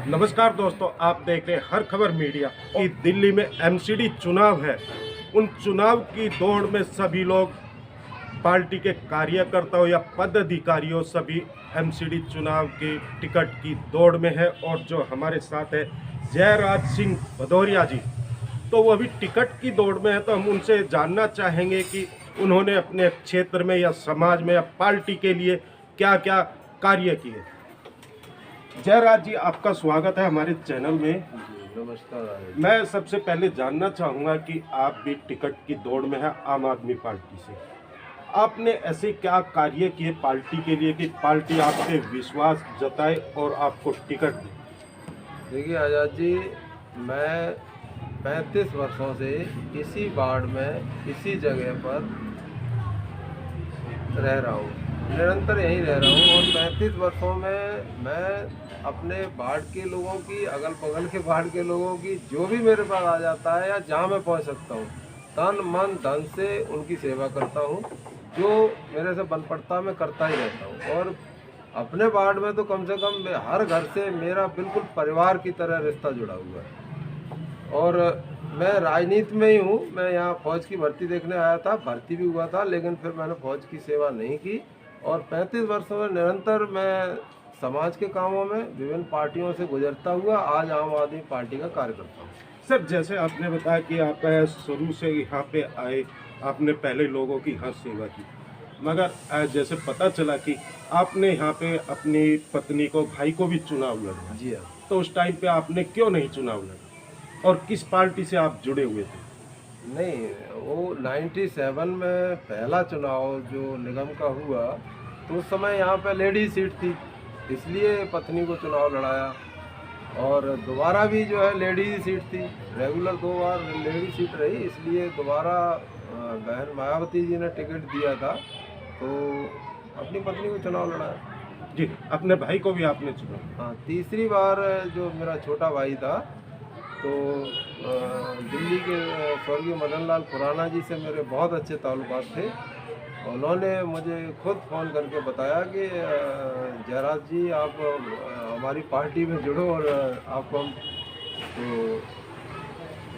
नमस्कार दोस्तों, आप देख रहे हैं हर खबर मीडिया कि दिल्ली में एमसीडी चुनाव है। उन चुनाव की दौड़ में सभी लोग पार्टी के कार्यकर्ताओं या पदाधिकारियों सभी एमसीडी चुनाव के टिकट की दौड़ में है। और जो हमारे साथ है जयराज सिंह भदौरिया जी, तो वो अभी टिकट की दौड़ में है। तो हम उनसे जानना चाहेंगे कि उन्होंने अपने क्षेत्र में या समाज में या पार्टी के लिए क्या क्या कार्य किए। जयराज जी, आपका स्वागत है हमारे चैनल में। जी, नमस्कार। मैं सबसे पहले जानना चाहूँगा कि आप भी टिकट की दौड़ में हैं आम आदमी पार्टी से। आपने ऐसे क्या कार्य किए पार्टी के लिए कि पार्टी आप पे विश्वास जताए और आपको टिकट दे? देखिए आज़ाद जी, मैं 35 वर्षों से इसी वार्ड में इसी जगह पर रह रहा हूँ, निरंतर यहीं रह रहा हूँ। और 35 वर्षों में मैं अपने वार्ड के लोगों की, अगल बगल के वार्ड के लोगों की, जो भी मेरे पास आ जाता है या जहाँ मैं पहुँच सकता हूँ, तन मन धन से उनकी सेवा करता हूँ। जो मेरे से बन पड़ता मैं करता ही रहता हूँ। और अपने वार्ड में तो कम से कम हर घर से मेरा बिल्कुल परिवार की तरह रिश्ता जुड़ा हुआ है। और मैं राजनीति में ही हूँ। मैं यहाँ फौज की भर्ती देखने आया था, भर्ती भी हुआ था, लेकिन फिर मैंने फौज की सेवा नहीं की। और 35 वर्षों में निरंतर मैं समाज के कामों में विभिन्न पार्टियों से गुजरता हुआ आज आम आदमी पार्टी का कार्यकर्ता हूँ। सर, जैसे आपने बताया कि आप शुरू से यहाँ पे आए, आपने पहले लोगों की यहाँ सेवा की, मगर जैसे पता चला कि आपने यहाँ पे अपनी पत्नी को, भाई को भी चुनाव लड़वा। जी हाँ। तो उस टाइम पे आपने क्यों नहीं चुनाव लड़ा और किस पार्टी से आप जुड़े हुए थे? नहीं, वो 97 में पहला चुनाव जो निगम का हुआ, तो उस समय यहाँ पे लेडीज सीट थी, इसलिए पत्नी को चुनाव लड़ाया। और दोबारा भी जो है लेडीज सीट थी, रेगुलर 2 बार लेडीज सीट रही, इसलिए दोबारा बहन मायावती जी ने टिकट दिया था, तो अपनी पत्नी को चुनाव लड़ाया। जी, अपने भाई को भी आपने चुना? हाँ, तीसरी बार जो मेरा छोटा भाई था, तो दिल्ली के स्वर्गीय मदन लाल खुराना जी से मेरे बहुत अच्छे ताल्लुकात थे। उन्होंने मुझे खुद फ़ोन करके बताया कि जयराज जी, आप हमारी पार्टी में जुड़ो और आपको हम, तो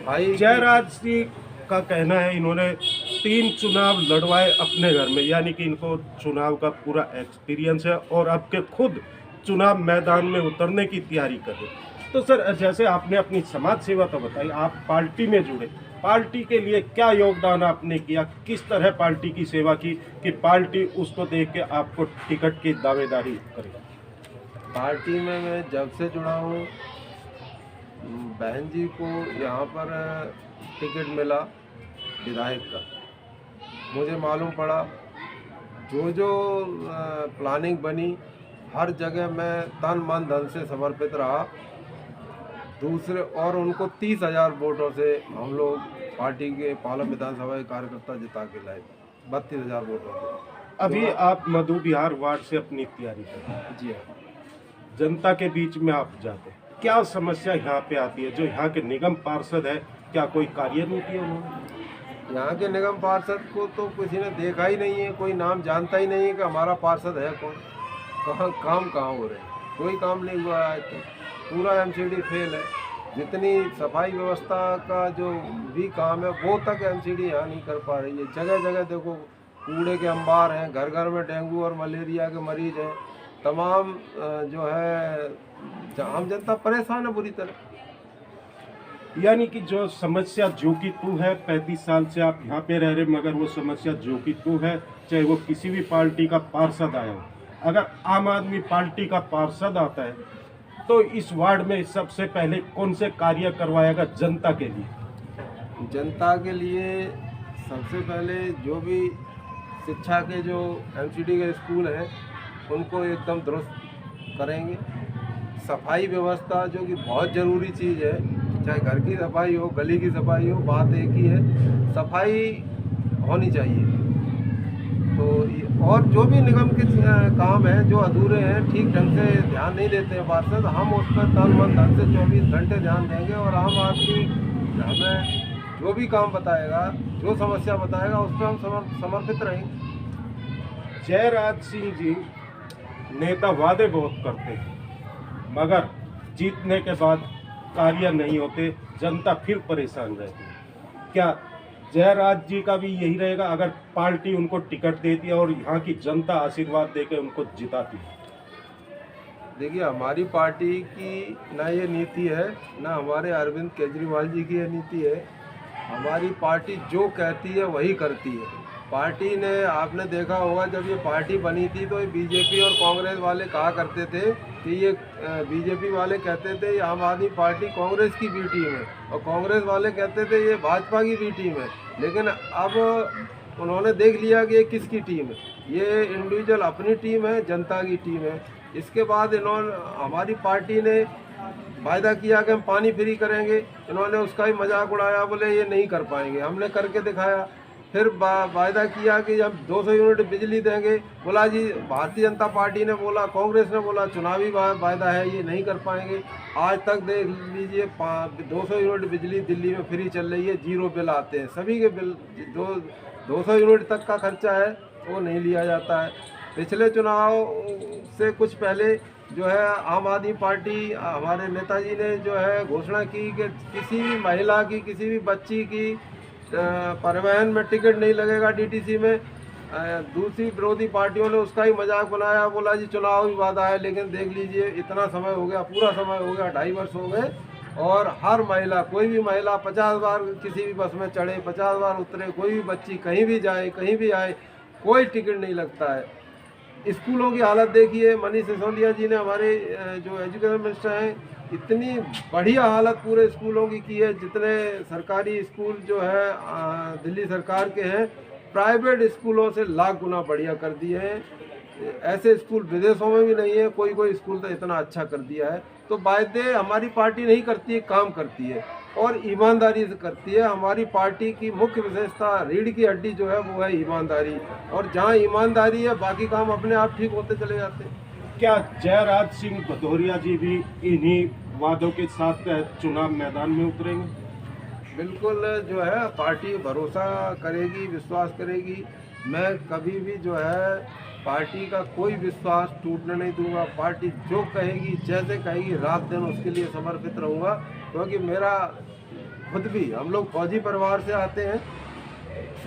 भाई जयराज जी का कहना है इन्होंने 3 चुनाव लड़वाए अपने घर में, यानी कि इनको चुनाव का पूरा एक्सपीरियंस है और अब के खुद चुनाव मैदान में उतरने की तैयारी कर रहे। तो सर, जैसे आपने अपनी समाज सेवा तो बताई, आप पार्टी में जुड़े, पार्टी के लिए क्या योगदान आपने किया, किस तरह पार्टी की सेवा की कि पार्टी उसको देख के आपको टिकट की दावेदारी करे? पार्टी में मैं जब से जुड़ा हूँ, बहन जी को यहाँ पर टिकट मिला विधायक का, मुझे मालूम पड़ा, जो प्लानिंग बनी, हर जगह मैं तन मन धन से समर्पित रहा। दूसरे और उनको 30,000 वोटों से हम लोग पार्टी के पालम विधानसभा के कार्यकर्ता जिता के लाए, 32,000 वोटों से। अभी आप मधु विहार वार्ड से अपनी तैयारी कर रहे हैं। जी हाँ। जनता के बीच में आप जाते हैं, क्या समस्या यहाँ पे आती है? जो यहाँ के निगम पार्षद है, क्या कोई कार्य नहीं किया उन्होंने? यहाँ के निगम पार्षद को तो किसी ने देखा ही नहीं है, कोई नाम जानता ही नहीं है कि हमारा पार्षद है कौन, कहाँ काम कहाँ हो रहे हैं, कोई काम नहीं हुआ है। तो पूरा एमसीडी फेल है। जितनी सफाई व्यवस्था का जो भी काम है, वो तक एमसीडी यहाँ नहीं कर पा रही है। जगह जगह देखो कूड़े के अंबार हैं, घर घर में डेंगू और मलेरिया के मरीज हैं, तमाम जो है आम जनता परेशान है बुरी तरह। यानी कि जो समस्या जो कि तू है, 35 साल से आप यहाँ पे रह रहे, मगर वो समस्या जो कि तू है, चाहे वो किसी भी पार्टी का पार्षद आया हो, अगर आम आदमी पार्टी का पार्षद आता है तो इस वार्ड में सबसे पहले कौन से कार्य करवाएगा जनता के लिए? जनता के लिए सबसे पहले जो भी शिक्षा के जो एमसीडी के स्कूल हैं, उनको एकदम दुरुस्त करेंगे। सफाई व्यवस्था जो कि बहुत ज़रूरी चीज़ है, चाहे घर की सफाई हो, गली की सफाई हो, बात एक ही है, सफाई होनी चाहिए। तो और जो भी निगम के काम हैं जो अधूरे हैं, ठीक ढंग से ध्यान नहीं देते हैं पार्षद, हम उस पर तन मन धन से 24 घंटे ध्यान देंगे। और आम आदमी हमें जो भी काम बताएगा, जो समस्या बताएगा, उस पर हम समर्पित रहेंगे। जयराज सिंह जी नेता वादे बहुत करते हैं, मगर जीतने के बाद कार्य नहीं होते, जनता फिर परेशान रहती है। क्या जयराज जी का भी यही रहेगा अगर पार्टी उनको टिकट देती है और यहाँ की जनता आशीर्वाद देकर उनको जिताती है? देखिए, हमारी पार्टी की ना ये नीति है, ना हमारे अरविंद केजरीवाल जी की ये नीति है। हमारी पार्टी जो कहती है वही करती है। पार्टी ने, आपने देखा होगा जब ये पार्टी बनी थी तो ये बीजेपी और कांग्रेस वाले कहा करते थे कि ये बीजेपी वाले कहते थे ये आम आदमी पार्टी कांग्रेस की बी टीम है, और कांग्रेस वाले कहते थे ये भाजपा की बी टीम है। लेकिन अब उन्होंने देख लिया कि ये किसकी टीम है। ये इंडिविजुअल अपनी टीम है, जनता की टीम है। इसके बाद हमारी पार्टी ने वायदा किया कि हम पानी फ्री करेंगे, इन्होंने उसका ही मजाक उड़ाया, बोले ये नहीं कर पाएंगे। हमने करके दिखाया। फिर वायदा किया कि हम 200 यूनिट बिजली देंगे, बोला जी भारतीय जनता पार्टी ने बोला, कांग्रेस ने बोला चुनावी वायदा है, ये नहीं कर पाएंगे। आज तक देख लीजिए 200 यूनिट बिजली दिल्ली में फ्री चल रही है, जीरो बिल आते हैं, सभी के बिल 200 यूनिट तक का खर्चा है वो नहीं लिया जाता है। पिछले चुनाव से कुछ पहले जो है आम आदमी पार्टी, हमारे नेताजी ने जो है घोषणा की कि किसी भी महिला की, किसी भी बच्ची की परिवहन में टिकट नहीं लगेगा डीटीसी में। दूसरी विरोधी पार्टियों ने उसका ही मजाक बनाया, बोला जी चुनाव ही वादा है। लेकिन देख लीजिए इतना समय हो गया, पूरा समय हो गया, 2.5 वर्ष हो गए, और हर महिला, कोई भी महिला 50 बार किसी भी बस में चढ़े, 50 बार उतरे, कोई भी बच्ची कहीं भी जाए, कहीं भी आए, कोई टिकट नहीं लगता है। स्कूलों की हालत देखिए, मनीष सिसोदिया जी ने, हमारे जो एजुकेशन मिनिस्टर हैं, इतनी बढ़िया हालत पूरे स्कूलों की है। जितने सरकारी स्कूल जो है दिल्ली सरकार के हैं, प्राइवेट स्कूलों से लाख गुना बढ़िया कर दिए हैं। ऐसे स्कूल विदेशों में भी नहीं है, कोई स्कूल तो इतना अच्छा कर दिया है। तो वायदे हमारी पार्टी नहीं करती है, काम करती है और ईमानदारी से करती है। हमारी पार्टी की मुख्य विशेषता, रीढ़ की हड्डी जो है वो है ईमानदारी, और जहाँ ईमानदारी है बाकी काम अपने आप ठीक होते चले जाते हैं। क्या जयराज सिंह भदौरिया जी भी इन्हीं वादों के साथ चुनाव मैदान में उतरेंगे? बिल्कुल, जो है पार्टी भरोसा करेगी, विश्वास करेगी। मैं कभी भी जो है पार्टी का कोई विश्वास टूटने नहीं दूंगा। पार्टी जो कहेगी, जैसे कहेगी, रात दिन उसके लिए समर्पित रहूँगा। क्योंकि मेरा खुद भी, हम लोग फौजी परिवार से आते हैं।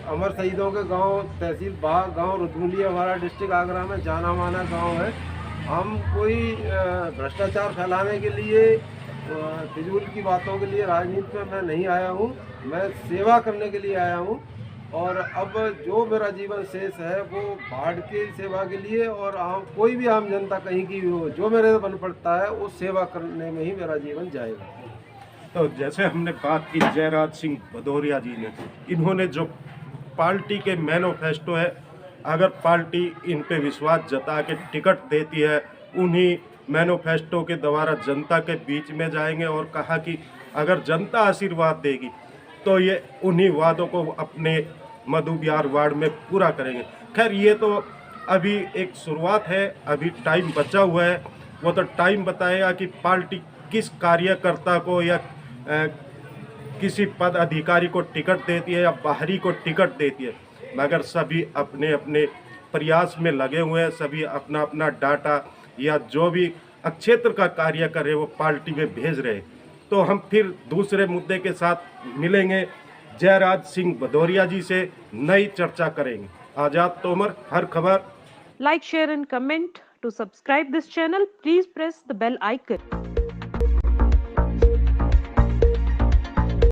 अमर शहीदों के गांव, तहसील बाग गांव रुद्रमुली हमारा डिस्ट्रिक्ट आगरा में जाना माना गांव है। हम कोई भ्रष्टाचार फैलाने के लिए, फिजूल की बातों के लिए राजनीति में मैं नहीं आया हूँ। मैं सेवा करने के लिए आया हूँ। और अब जो मेरा जीवन शेष है वो बाढ़ की सेवा के लिए, और कोई भी आम जनता कहीं की भी हो, जो मेरे बन पड़ता है उस सेवा करने में ही मेरा जीवन जाएगा। तो जैसे हमने बात की जयराज सिंह भदौरिया जी ने, इन्होंने जो पार्टी के मैनिफेस्टो है, अगर पार्टी इन पे विश्वास जता के टिकट देती है, उन्हीं मैनिफेस्टो के द्वारा जनता के बीच में जाएंगे, और कहा कि अगर जनता आशीर्वाद देगी तो ये उन्हीं वादों को अपने मधु बिहार वार्ड में पूरा करेंगे। खैर, ये तो अभी एक शुरुआत है, अभी टाइम बचा हुआ है। वो तो टाइम बताएगा कि पार्टी किस कार्यकर्ता को या किसी पद अधिकारी को टिकट देती है या बाहरी को टिकट देती है। मगर सभी अपने अपने प्रयास में लगे हुए हैं, सभी अपना अपना डाटा या जो भी क्षेत्र का कार्य कर रहे वो पार्टी में भेज रहे हैं। तो हम फिर दूसरे मुद्दे के साथ मिलेंगे, जयराज सिंह भदौरिया जी से नई चर्चा करेंगे। आजाद तोमर, हर खबर। Like, share and comment. To subscribe this channel, please press the bell icon.